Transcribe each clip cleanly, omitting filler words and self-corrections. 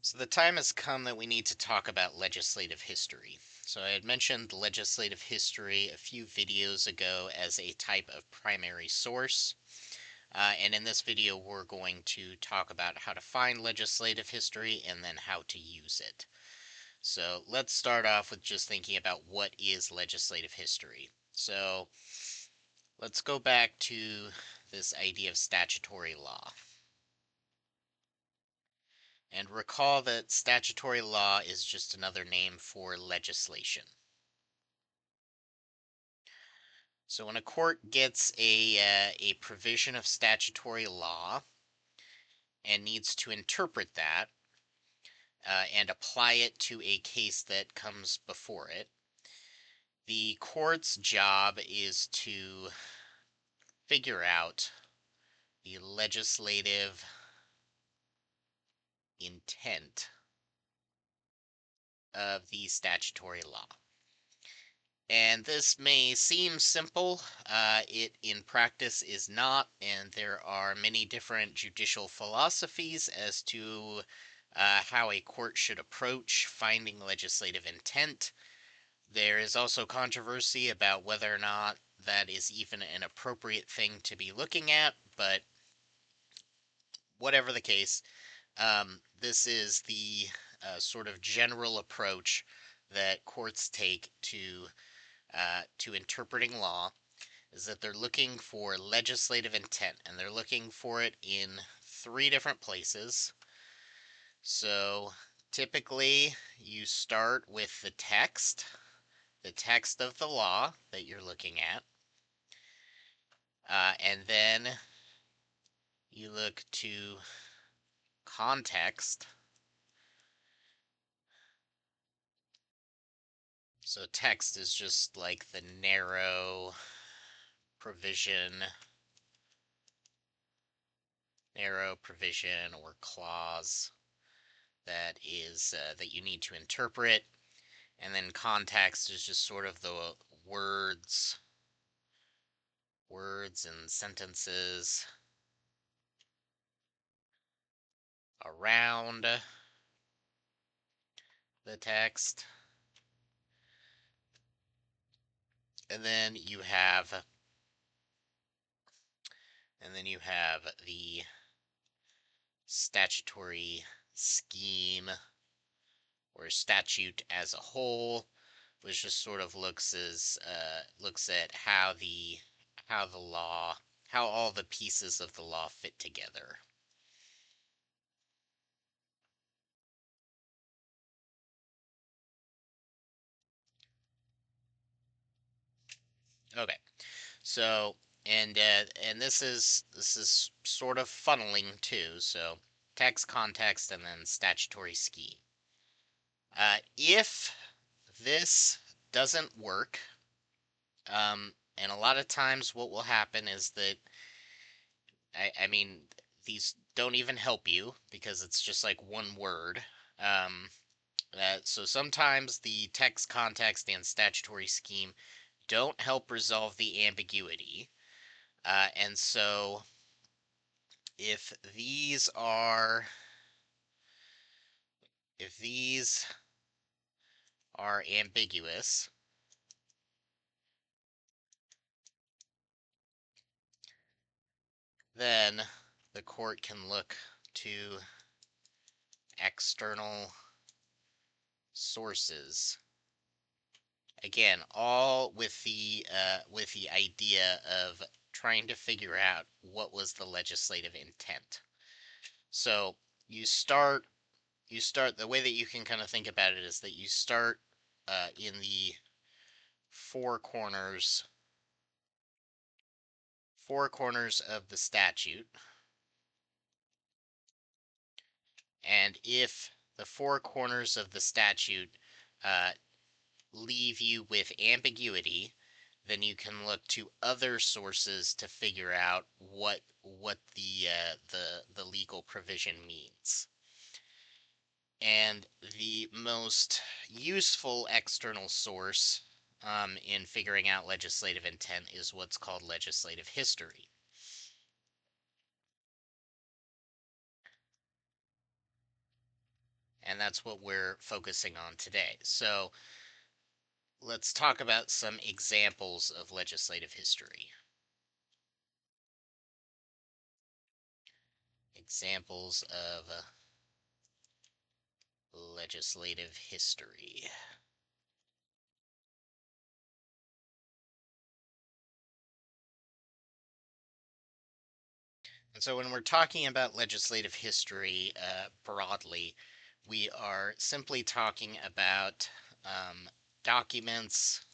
So the time has come that we need to talk about legislative history. So I had mentioned legislative history a few videos ago as a type of primary source. And in this video, we're going to talk about how to find legislative history and then how to use it. So let's start off with just thinking about what is legislative history. So let's go back to this idea of statutory law. And recall that statutory law is just another name for legislation. So when a court gets a provision of statutory law and needs to interpret that and apply it to a case that comes before it, the court's job is to figure out the legislative intent of the statutory law. And this may seem simple, it in practice is not, and there are many different judicial philosophies as to how a court should approach finding legislative intent. There is also controversy about whether or not that is even an appropriate thing to be looking at, but whatever the case, this is the sort of general approach that courts take to interpreting law, is that they're looking for legislative intent, and they're looking for it in three different places. So typically, you start with the text of the law that you're looking at, and then you look to context. So text is just like the provision, narrow provision or clause that is that you need to interpret, and then context is just sort of the words and sentences around the text. And then you have the statutory scheme or statute as a whole, which just sort of looks at how all the pieces of the law fit together. Okay, so and this is sort of funneling too. So text, context, and then statutory scheme. If this doesn't work, and a lot of times what will happen is that I mean these don't even help you because it's just like one word. Um, so sometimes the text, context, and statutory scheme don't help resolve the ambiguity. And so if these are ambiguous, then the court can look to external sources. Again, all with the idea of trying to figure out what was the legislative intent. So you start the way that you can kind of think about it is that you start in the four corners of the statute, and if the four corners of the statute uh, leave you with ambiguity, then you can look to other sources to figure out what the legal provision means. And the most useful external source in figuring out legislative intent is what's called legislative history. and that's what we're focusing on today. So let's talk about some examples of legislative history. Examples of legislative history. And so when we're talking about legislative history broadly, we are simply talking about um, documents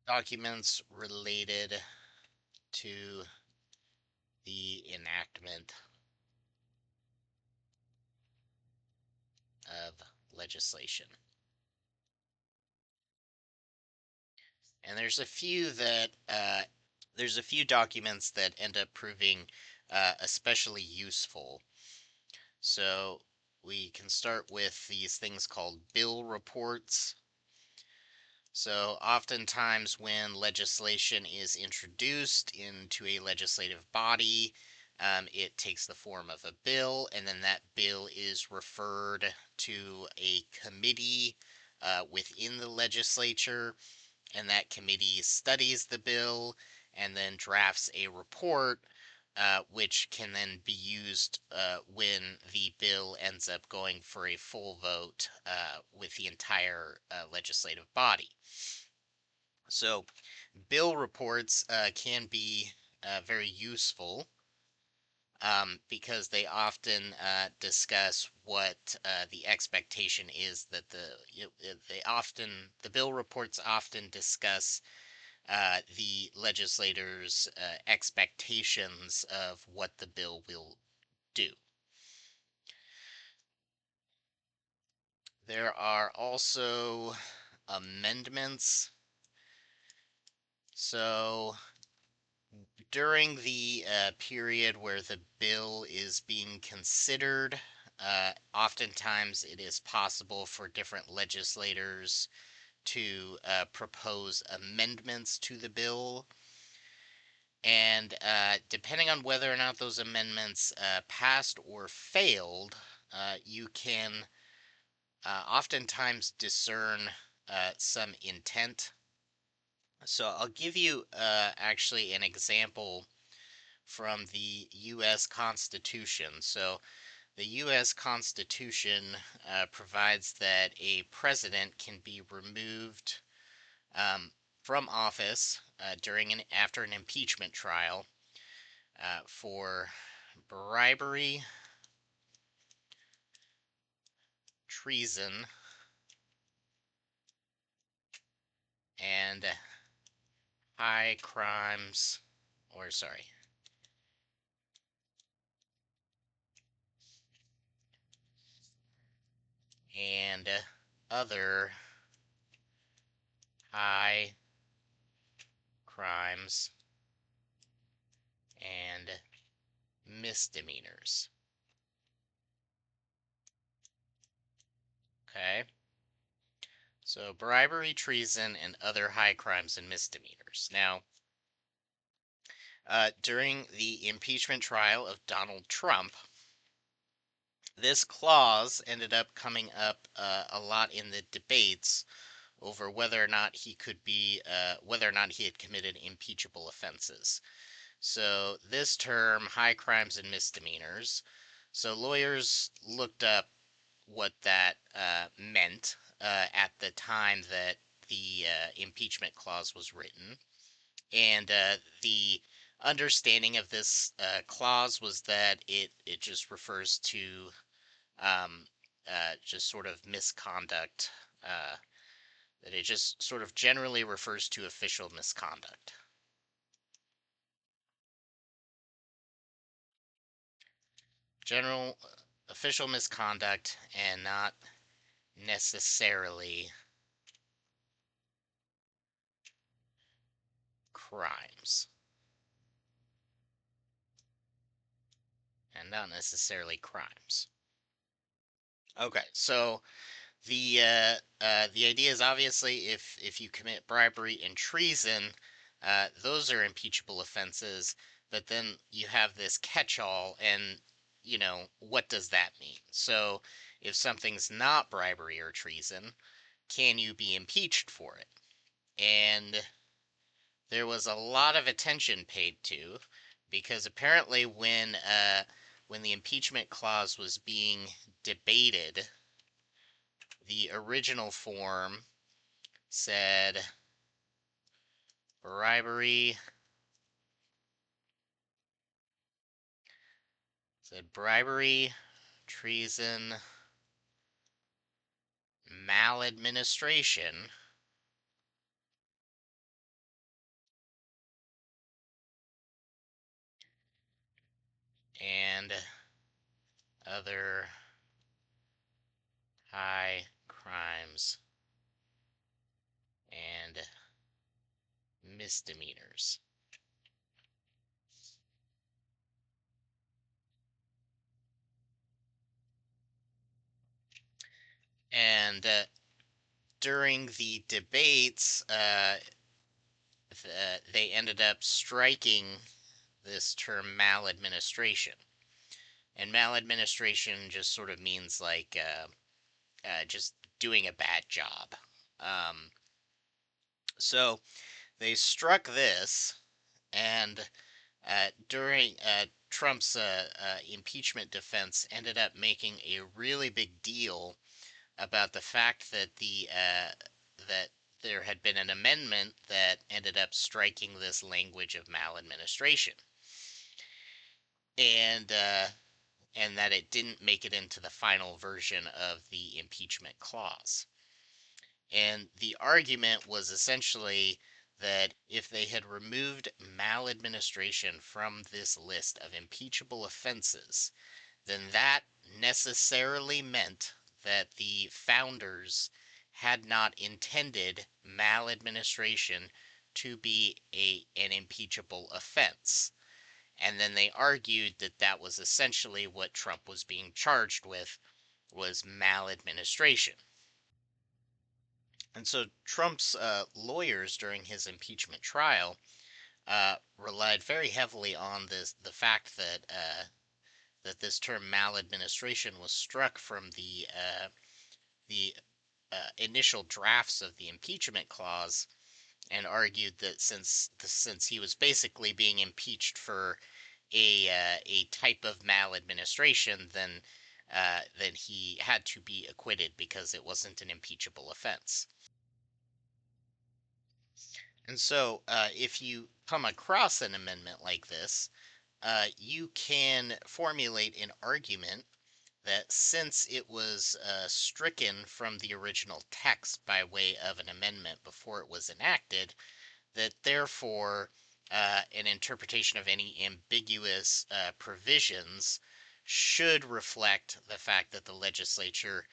documents related to the enactment of legislation. And there's a few documents that end up proving especially useful. So we can start with these things called bill reports. So oftentimes when legislation is introduced into a legislative body, it takes the form of a bill, and then that bill is referred to a committee within the legislature, and that committee studies the bill and then drafts a report, which can then be used when the bill ends up going for a full vote with the entire legislative body. So, bill reports can be very useful because they often discuss what the expectation is that the bill reports often discuss the legislators' expectations of what the bill will do. There are also amendments. So during the period where the bill is being considered, oftentimes it is possible for different legislators to propose amendments to the bill. And depending on whether or not those amendments passed or failed, you can oftentimes discern some intent. So I'll give you actually an example from the U.S. Constitution. So the U.S. Constitution provides that a president can be removed from office after an impeachment trial for bribery, treason, and high crimes, or sorry, and other high crimes and misdemeanors. Okay? So, bribery, treason, and other high crimes and misdemeanors. Now, during the impeachment trial of Donald Trump, this clause ended up coming up a lot in the debates over whether or not he had committed impeachable offenses. So this term, high crimes and misdemeanors. So lawyers looked up what that meant at the time that the impeachment clause was written, and the understanding of this clause was that it just refers to um, just sort of misconduct. That it just sort of generally refers to official misconduct. General official misconduct and not necessarily crimes. And not necessarily crimes. Okay, so the idea is obviously if you commit bribery and treason, those are impeachable offenses. but then you have this catch-all, and what does that mean? So if something's not bribery or treason, can you be impeached for it? And there was a lot of attention paid to, because apparently when the impeachment clause was being debated, the original form said bribery bribery, treason, maladministration, and other high crimes and misdemeanors. And during the debates, they ended up striking this term maladministration. And maladministration just sort of means like just doing a bad job. Um, so they struck this, and during Trump's impeachment defense ended up making a really big deal about the fact that that there had been an amendment that ended up striking this language of maladministration, and that it didn't make it into the final version of the impeachment clause. And the argument was essentially that if they had removed maladministration from this list of impeachable offenses, then that necessarily meant that the founders had not intended maladministration to be an impeachable offense. And then they argued that that was essentially what Trump was being charged with, was maladministration. And so Trump's lawyers during his impeachment trial relied very heavily on the fact that this term maladministration was struck from the initial drafts of the impeachment clause, and argued that since he was basically being impeached for a type of maladministration, then he had to be acquitted because it wasn't an impeachable offense. And so, if you come across an amendment like this, you can formulate an argument that since it was stricken from the original text by way of an amendment before it was enacted, that therefore an interpretation of any ambiguous provisions should reflect the fact that the legislature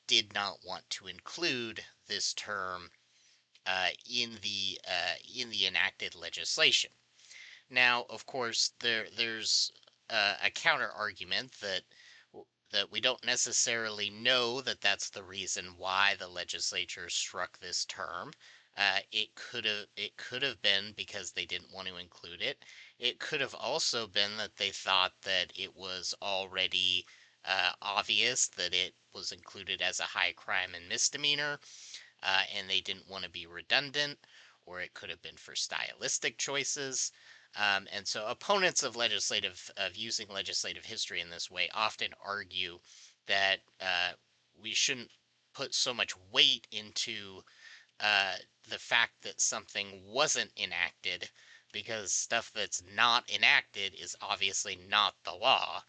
did not want to include this term in the enacted legislation. Now, of course, there's a counter argument that we don't necessarily know that that's the reason why the legislature struck this term. It could have been because they didn't want to include it. It could have also been that they thought that it was already obvious that it was included as a high crime and misdemeanor, and they didn't want to be redundant, or it could have been for stylistic choices. And so opponents of using legislative history in this way often argue that we shouldn't put so much weight into the fact that something wasn't enacted, because stuff that's not enacted is obviously not the law.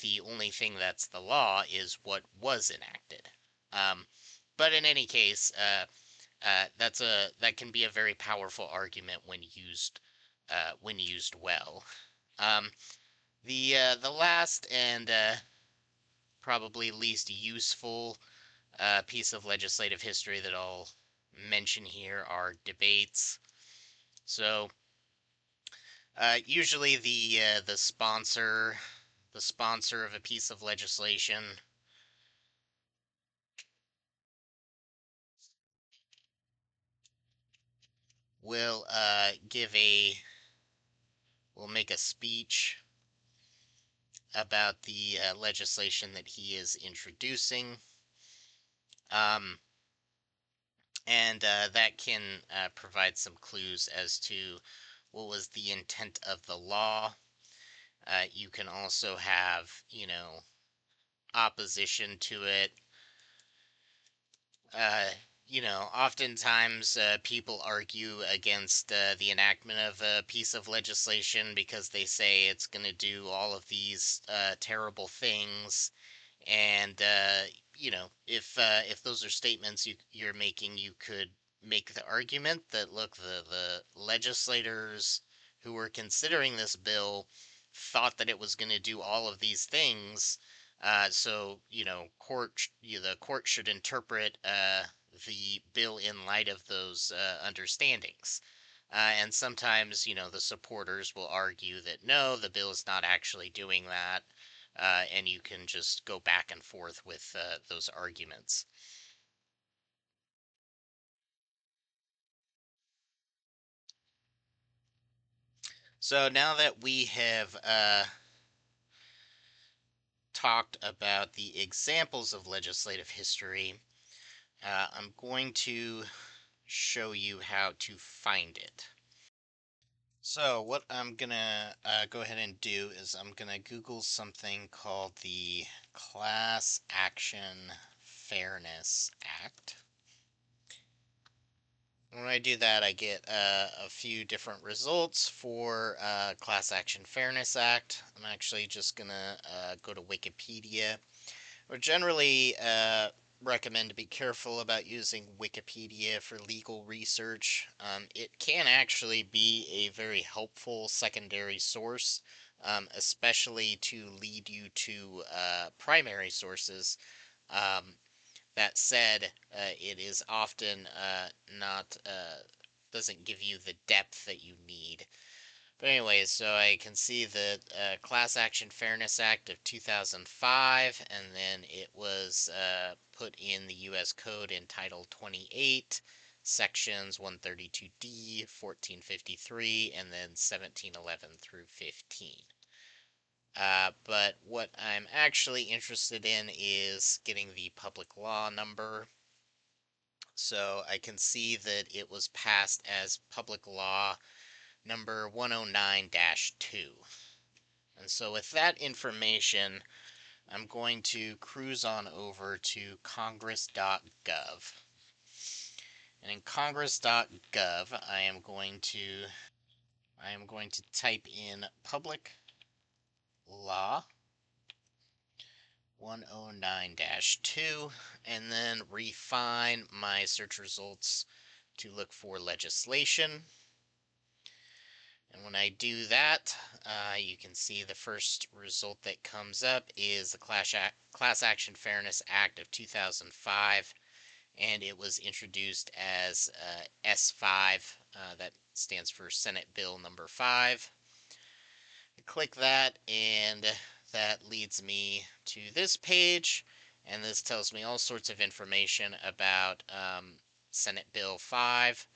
The only thing that's the law is what was enacted. Um, but in any case, that can be a very powerful argument when used well. Um, the last and probably least useful piece of legislative history that I'll mention here are debates. So usually the sponsor of a piece of legislation will give will make a speech about the legislation that he is introducing. Um, and that can provide some clues as to what was the intent of the law. You can also have, opposition to it. Uh, Oftentimes people argue against the enactment of a piece of legislation because they say it's going to do all of these terrible things. And if those are statements you're making, you could make the argument that, look, the legislators who were considering this bill thought that it was going to do all of these things. So the court should interpret the bill in light of those understandings. And sometimes, the supporters will argue that no, the bill is not actually doing that, and you can just go back and forth with those arguments. So now that we have talked about the examples of legislative history, I'm going to show you how to find it. So what I'm gonna go ahead and do is I'm gonna Google something called the Class Action Fairness Act. When I do that, I get a few different results for Class Action Fairness Act. I'm actually just gonna go to Wikipedia. I generally recommend to be careful about using Wikipedia for legal research. It can actually be a very helpful secondary source, especially to lead you to primary sources. Um, that said, it is often not doesn't give you the depth that you need. But anyways, so I can see the Class Action Fairness Act of 2005, and then it was put in the U.S. Code in Title 28, sections 132D, 1453, and then 1711 through 15. But what I'm actually interested in is getting the public law number. So I can see that it was passed as public law number 109-2. And so with that information, I'm going to cruise on over to congress.gov. And in congress.gov, I am going to type in public law 109-2 and then refine my search results to look for legislation. And when I do that, you can see the first result that comes up is the Class Action Fairness Act of 2005, and it was introduced as S5, that stands for Senate Bill number 5. I click that, and that leads me to this page, and this tells me all sorts of information about Senate Bill 5.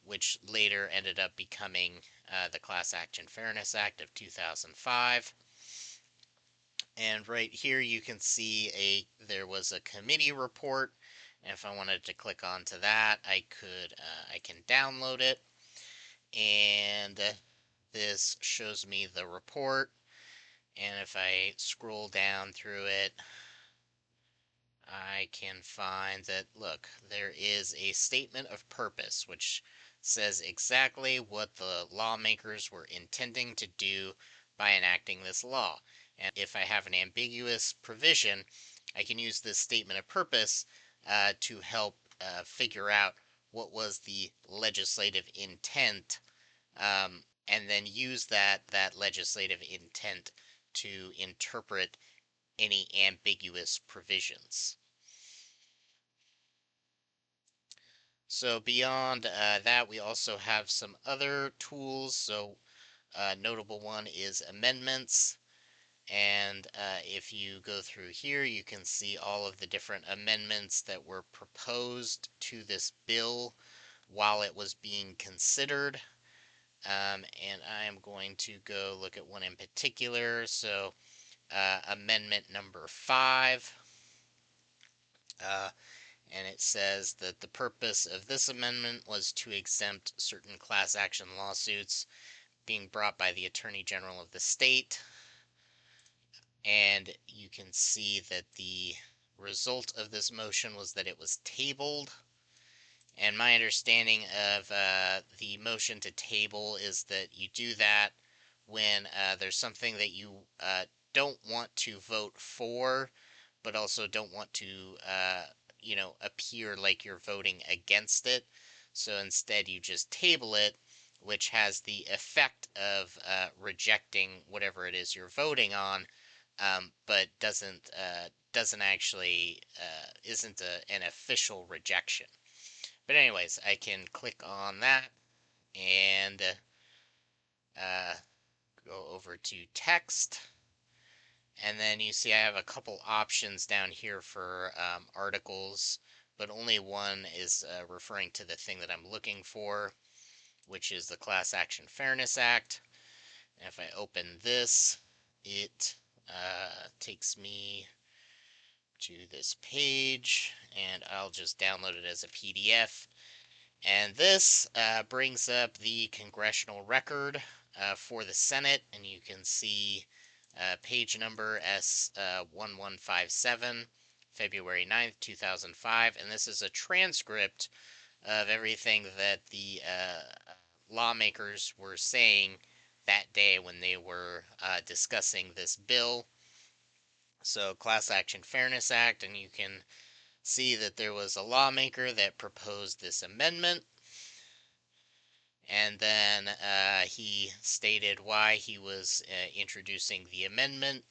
Which later ended up becoming the Class Action Fairness Act of 2005. And right here you can see there was a committee report. And if I wanted to click onto that, I can download it. And this shows me the report. And if I scroll down through it, I can find that, look, there is a statement of purpose which says exactly what the lawmakers were intending to do by enacting this law. And if I have an ambiguous provision, I can use this statement of purpose to help figure out what was the legislative intent, and then use that legislative intent to interpret any ambiguous provisions. So beyond that, we also have some other tools. So a notable one is amendments. And if you go through here, you can see all of the different amendments that were proposed to this bill while it was being considered. And I am going to go look at one in particular. So, Amendment number 5. And it says that the purpose of this amendment was to exempt certain class action lawsuits being brought by the Attorney General of the state. And you can see that the result of this motion was that it was tabled. And my understanding of the motion to table is that you do that when there's something that you don't want to vote for, but also don't want to, appear like you're voting against it. So instead, you just table it, which has the effect of rejecting whatever it is you're voting on, but doesn't actually isn't an official rejection. But anyways, I can click on that and go over to text. And then you see I have a couple options down here for articles, but only one is referring to the thing that I'm looking for, which is the Class Action Fairness Act. And if I open this, it takes me to this page, and I'll just download it as a PDF. And this brings up the congressional record for the Senate, and you can see page number S1157, February 9th, 2005. And this is a transcript of everything that the lawmakers were saying that day when they were discussing this bill. So, Class Action Fairness Act, and you can see that there was a lawmaker that proposed this amendment. And then he stated why he was introducing the amendment.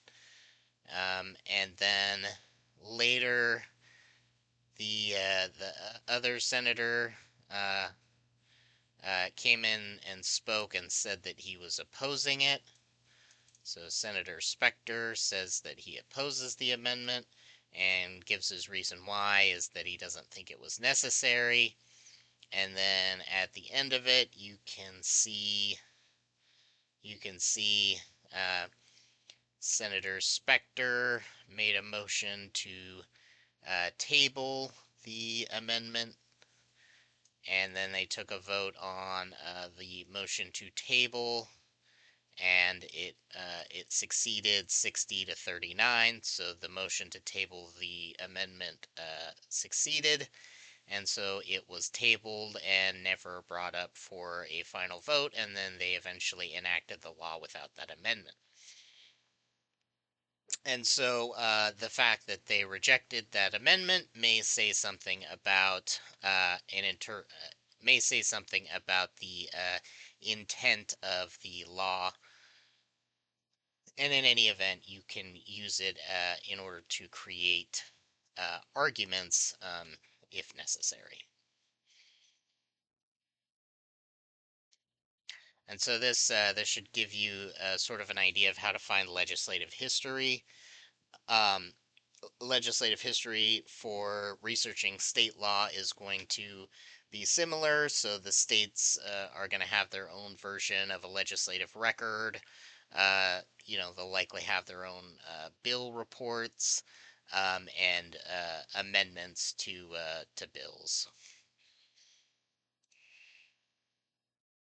And then later, the other senator came in and spoke and said that he was opposing it. So Senator Specter says that he opposes the amendment and gives his reason why is that he doesn't think it was necessary. And then at the end of it, you can see Senator Specter made a motion to table the amendment, and then they took a vote on the motion to table, and it succeeded 60 to 39. So the motion to table the amendment succeeded. And so it was tabled and never brought up for a final vote, and then they eventually enacted the law without that amendment. And so the fact that they rejected that amendment may say something about may say something about the intent of the law. And in any event, you can use it in order to create arguments if necessary. And so this should give you sort of an idea of how to find legislative history. Um, Legislative history for researching state law is going to be similar. So the states are going to have their own version of a legislative record. They'll likely have their own bill reports and amendments to bills.